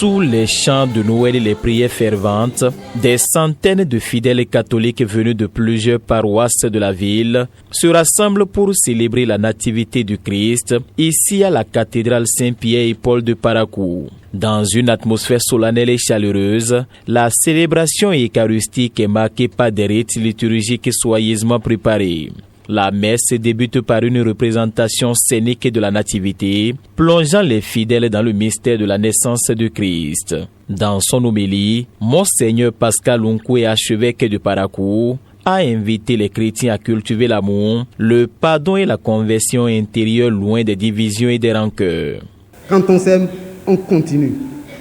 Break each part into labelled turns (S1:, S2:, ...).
S1: Sous les chants de Noël et les prières ferventes, des centaines de fidèles catholiques venus de plusieurs paroisses de la ville se rassemblent pour célébrer la nativité du Christ ici à la cathédrale Saint-Pierre et Paul de Parakou. Dans une atmosphère solennelle et chaleureuse, la célébration eucharistique est marquée par des rites liturgiques soigneusement préparés. La messe débute par une représentation scénique de la Nativité, plongeant les fidèles dans le mystère de la naissance du Christ. Dans son homélie, Monseigneur Pascal Onkwe, archevêque de Parakou, a invité les chrétiens à cultiver l'amour, le pardon et la conversion intérieure loin des divisions et des rancœurs.
S2: Quand on s'aime, on continue,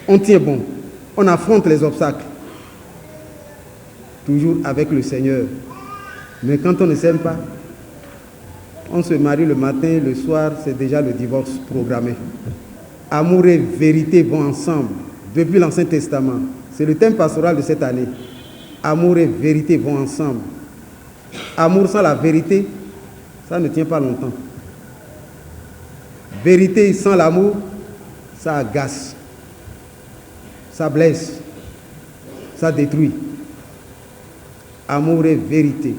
S2: on tient bon, on affronte les obstacles, toujours avec le Seigneur. Mais quand on ne s'aime pas, on se marie le matin, le soir, c'est déjà le divorce programmé. Amour et vérité vont ensemble depuis l'Ancien Testament. C'est le thème pastoral de cette année. Amour et vérité vont ensemble. Amour sans la vérité, ça ne tient pas longtemps. Vérité sans l'amour, ça agace, ça blesse, ça détruit. Amour et vérité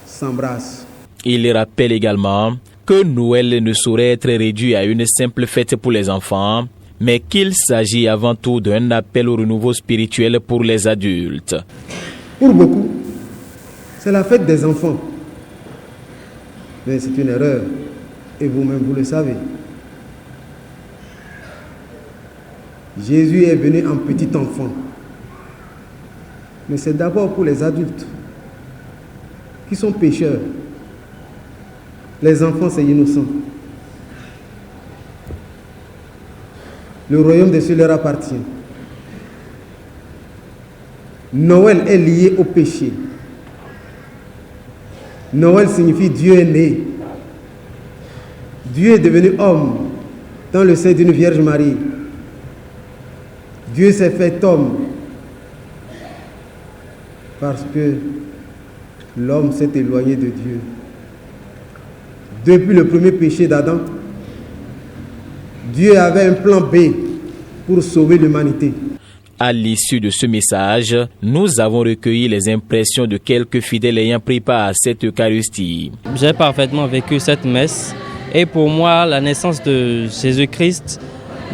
S2: s'embrassent.
S1: Il rappelle également que Noël ne saurait être réduit à une simple fête pour les enfants, mais qu'il s'agit avant tout d'un appel au renouveau spirituel pour les adultes.
S2: Pour beaucoup, c'est la fête des enfants. Mais c'est une erreur, et vous-même vous le savez. Jésus est venu en petit enfant. Mais c'est d'abord pour les adultes qui sont pécheurs. Les enfants, c'est innocent. Le royaume des cieux leur appartient. Noël est lié au péché. Noël signifie Dieu est né. Dieu est devenu homme dans le sein d'une Vierge Marie. Dieu s'est fait homme parce que l'homme s'est éloigné de Dieu. Depuis le premier péché d'Adam, Dieu avait un plan B pour sauver l'humanité.
S1: À l'issue de ce message, nous avons recueilli les impressions de quelques fidèles ayant pris part à cette Eucharistie.
S3: J'ai parfaitement vécu cette messe et pour moi, la naissance de Jésus-Christ,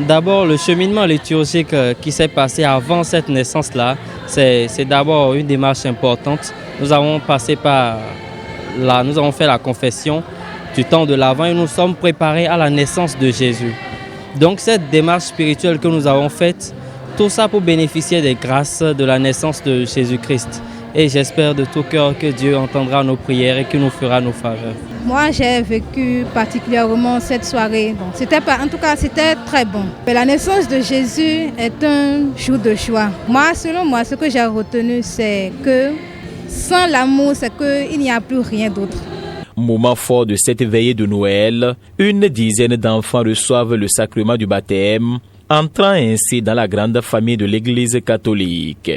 S3: d'abord le cheminement liturgique qui s'est passé avant cette naissance-là, c'est d'abord une démarche importante. Nous avons passé par là, nous avons fait la confession du temps de l'Avent et nous sommes préparés à la naissance de Jésus. Donc cette démarche spirituelle que nous avons faite, tout ça pour bénéficier des grâces de la naissance de Jésus-Christ. Et j'espère de tout cœur que Dieu entendra nos prières et qu'il nous fera nos faveurs.
S4: Moi, j'ai vécu particulièrement cette soirée. Bon, c'était très bon. Mais la naissance de Jésus est un jour de joie. Selon moi, ce que j'ai retenu, c'est que sans l'amour, c'est qu'il n'y a plus rien d'autre.
S1: Moment fort de cette veillée de Noël, une dizaine d'enfants reçoivent le sacrement du baptême, entrant ainsi dans la grande famille de l'Église catholique.